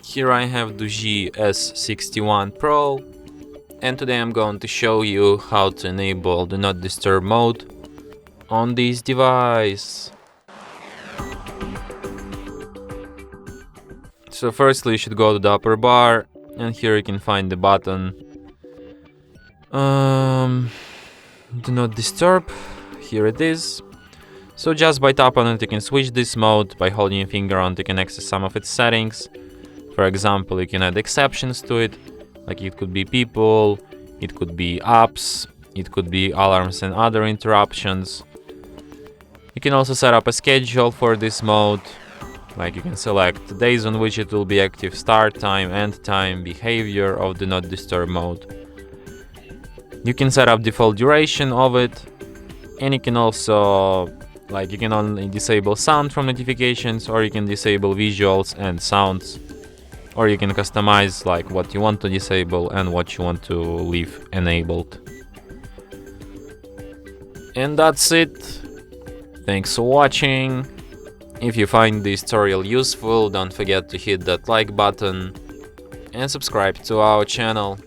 Here I have DOOGEE S61 Pro, and today I'm going to show you how to enable Do Not Disturb mode on this device. So firstly you should go to the upper bar, and here you can find the button Do Not Disturb. Here it is. So just by tap on it you can switch this mode. By holding your finger on it you can access some of its settings. For example, you can add exceptions to it, like it could be people, it could be apps, it could be alarms and other interruptions. You can also set up a schedule for this mode, like you can select the days on which it will be active, start time, end time, behavior of Do Not Disturb mode. You can set up default duration of it, and you can also, you can only disable sound from notifications, or you can disable visuals and sounds. Or you can customize what you want to disable and what you want to leave enabled. And that's it. Thanks for watching. If you find this tutorial useful, don't forget to hit that like button and subscribe to our channel.